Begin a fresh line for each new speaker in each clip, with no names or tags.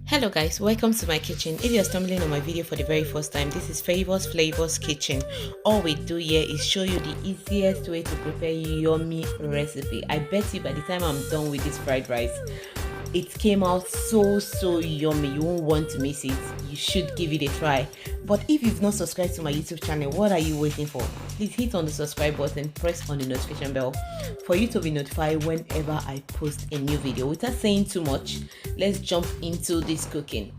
Hello guys, welcome to my kitchen. If you're stumbling on my video for the very first time, this is Flavor's kitchen. All we do here is show you the easiest way to prepare yummy recipe. I bet you by the time I'm done with this fried rice, it came out so yummy. You won't want to miss it. You should give it a try. But if you've not subscribed to my YouTube channel, what are you waiting for? Please hit on the subscribe button, press on the notification bell for you to be notified whenever I post a new video. Without saying too much, let's jump into this cooking.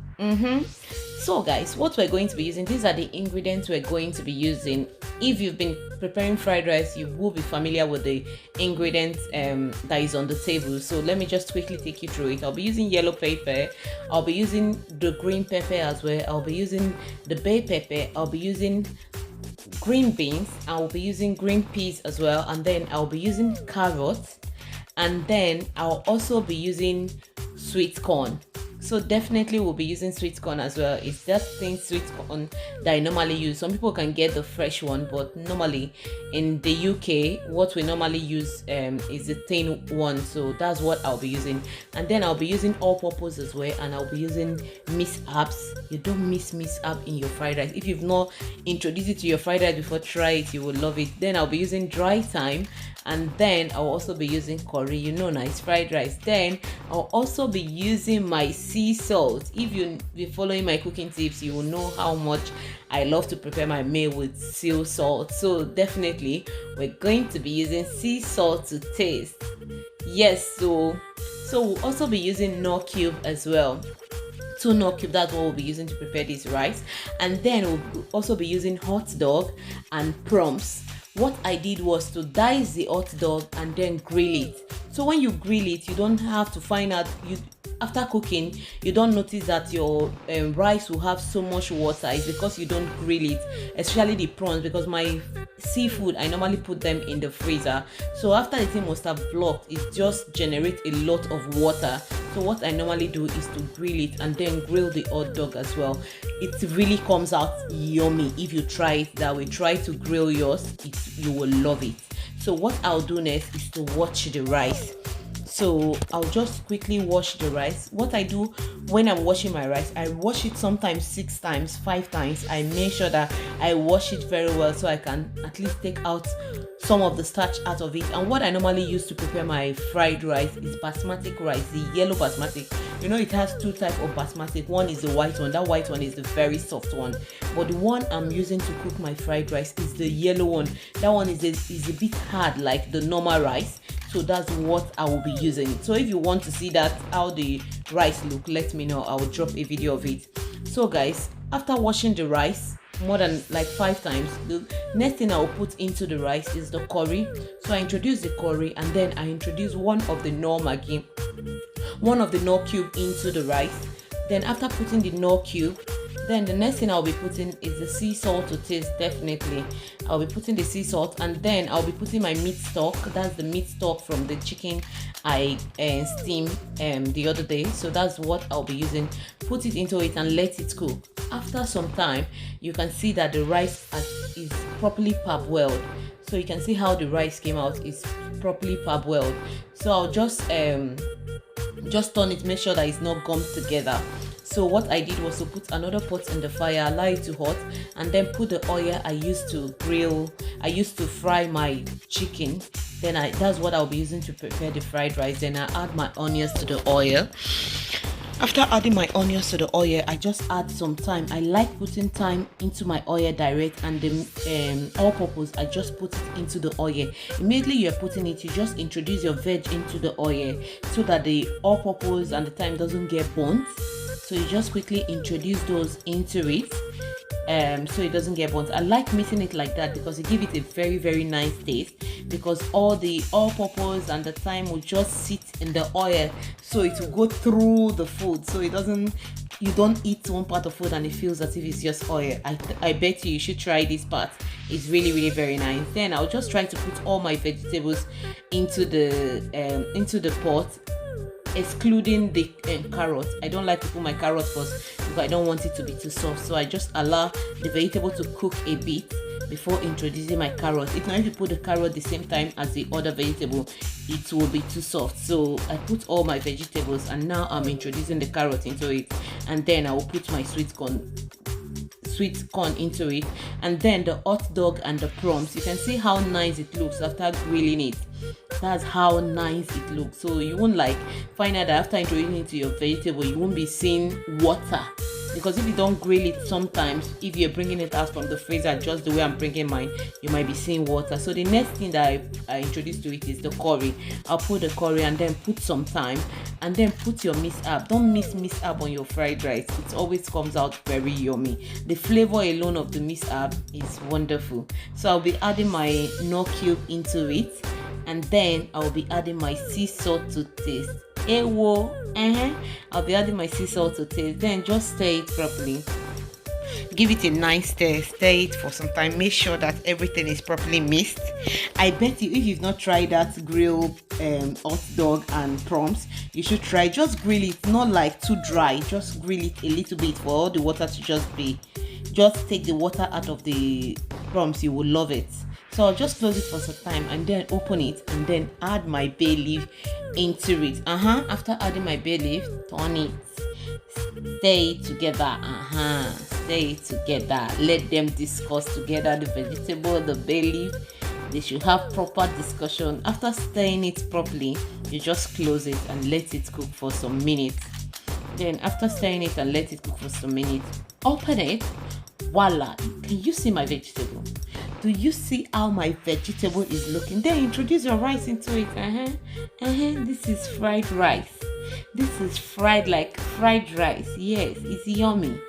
So guys, what we're going to be using, these are the ingredients we're going to be using. If you've been preparing fried rice, you will be familiar with the ingredients that is on the table. So let me just quickly take you through it. I'll be using yellow pepper, I'll be using the green pepper as well, I'll be using the bay pepper, I'll be using green beans, I'll be using green peas as well, and then I'll be using carrots, and then I'll also be using sweet corn. So definitely we'll be using sweet corn as well. It's that thing sweet corn that I normally use. Some people can get the fresh one, but normally in the UK, what we normally use is the thin one. So that's what I'll be using. And then I'll be using all-purpose as well, and I'll be using minced herbs. You don't miss minced herb in your fried rice. If you've not introduced it to your fried rice before, try it. You will love it. Then I'll be using dry thyme, and then I'll also be using curry. You know, nice fried rice. Then I'll also be using my sea salt. If you be following my cooking tips, you will know how much I love to prepare my meal with sea salt. So definitely we're going to be using sea salt to taste. Yes, so we'll also be using knor cube as well. 2 knor cube, that's what we'll be using to prepare this rice. And then we'll also be using hot dog and prawns. What I did was to dice the hot dog and then grill it. So when you grill it, you don't have to find out, after cooking, you don't notice that your rice will have so much water. It's because you don't grill it, especially the prawns, because my seafood, I normally put them in the freezer. So after the thing must have blocked, it just generates a lot of water. So what I normally do is to grill it and then grill the hot dog as well. It really comes out yummy if you try it that way. Try to grill yours, you will love it. So what I'll do next is to wash the rice. So I'll just quickly wash the rice. What I do when I'm washing my rice, I wash it sometimes 6 times, 5 times. I make sure that I wash it very well so I can at least take out some of the starch out of it. And what I normally use to prepare my fried rice is basmati rice, the yellow basmati. You know, it has 2 types of basmati. One is the white one. That white one is the very soft one. But the one I'm using to cook my fried rice is the yellow one. That one is a bit hard like the normal rice. So that's what I will be using. So if you want to see that, how the rice look, let me know. I will drop a video of it. So guys, after washing the rice more than like 5 times, the next thing I will put into the rice is the curry. So I introduce the curry, and then I introduce one of the knor cube into the rice. Then after putting the knor cube, then the next thing I'll be putting is the sea salt to taste. Definitely I'll be putting the sea salt, and then I'll be putting my meat stock. That's the meat stock from the chicken I steamed the other day. So that's what I'll be using. Put it into it and let it cook. After some time, you can see that the rice is properly parboiled. So you can see how the rice came out is properly parboiled. So I'll just turn it, make sure that it's not gummed together. So what I did was to put another pot in the fire, allow it to hot, and then put the oil I used to fry my chicken. Then that's what I'll be using to prepare the fried rice. Then I add my onions to the oil. After adding my onions to the oil, I just add some thyme. I like putting thyme into my oil direct, and the all-purpose, I just put it into the oil. Immediately you're putting it, you just introduce your veg into the oil so that the all-purpose and the thyme doesn't get burnt. So you just quickly introduce those into it, so it doesn't get burnt. I like mixing it like that because it gives it a very nice taste, because all the all-purpose and the thyme will just sit in the oil, so it will go through the food, so you don't eat one part of food and it feels as if it's just oil. I bet you should try this part. It's really very nice. Then I'll just try to put all my vegetables into the pot, excluding the carrots. I don't like to put my carrots first because I don't want it to be too soft. So I just allow the vegetable to cook a bit. before introducing my carrot. If not, if you put the carrot the same time as the other vegetable, it will be too soft. So I put all my vegetables, and now I'm introducing the carrot into it, and then I will put my sweet corn into it, and then the hot dog and the prawns. You can see how nice it looks after grilling it. That's how nice it looks. So you won't like find out that after introducing it to your vegetable, you won't be seeing water, because if you don't grill it, sometimes if you're bringing it out from the freezer just the way I'm bringing mine, you might be seeing water. So the next thing that I introduced to it is the curry. I'll put the curry and then put some thyme, and then put your minced herb. Don't miss herb on your fried rice. It always comes out very yummy. The flavor alone of the minced herb is wonderful. So I'll be adding my knor cube into it, and then I'll be adding my sea salt to taste. I'll be adding my sea salt to taste. Then just stir it properly. Give it a nice stir. Stir it for some time. Make sure that everything is properly mixed. I bet you, if you've not tried that grilled hot dog and prawns, you should try. Just grill it, not like too dry. Just grill it a little bit for all the water to just take the water out of the prawns. You will love it. So I'll just close it for some time and then open it, and then add my bay leaf into it. After adding my bay leaf, turn it. Stay together. Stay together. Let them discuss together, the vegetable, the bay leaf. They should have proper discussion. After stirring it properly, you just close it and let it cook for some minutes. Then after stirring it and let it cook for some minutes, open it. Voila! Can you see my vegetable? Do you see how my vegetable is looking? Then introduce your rice into it. This is fried rice. This is fried like fried rice. Yes, it's yummy.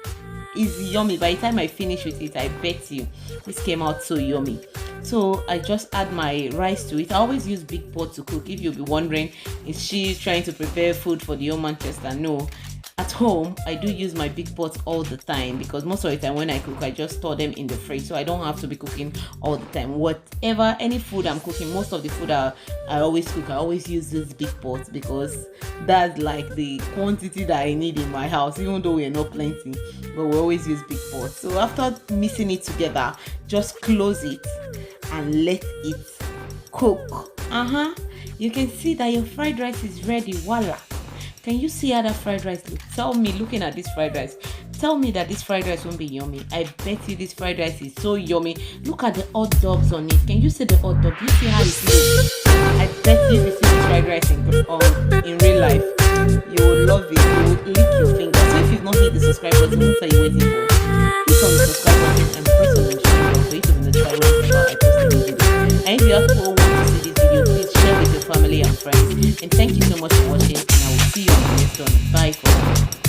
It's yummy. By the time I finish with it, I bet you this came out so yummy. So I just add my rice to it. I always use big pot to cook. If you'll be wondering, is she trying to prepare food for the old Manchester? No. At home, I do use my big pots all the time, because most of the time when I cook, I just store them in the fridge, so I don't have to be cooking all the time. Whatever, any food I'm cooking, most of the food I always cook, I always use this big pot, because that's like the quantity that I need in my house, even though we're not plenty, but we always use big pots. So after mixing it together, just close it and let it cook. You can see that your fried rice is ready. Voila! Can you see how that fried rice looks? Tell me, looking at this fried rice, tell me that this fried rice won't be yummy. I bet you this fried rice is so yummy. Look at the hot dogs on it. Can you see the hot dog? You see how it looks? I bet you if you see this fried rice in real life, you will love it. You will lick your fingers. So if you've not hit the subscribe button, what are you waiting for? Click on the subscribe button and press on the notification bell for you to be notified whenever I post a new video. And if you also want to see this video, please share with your family and friends. And thank you so much for watching, and I will see you on the next one. Bye for now.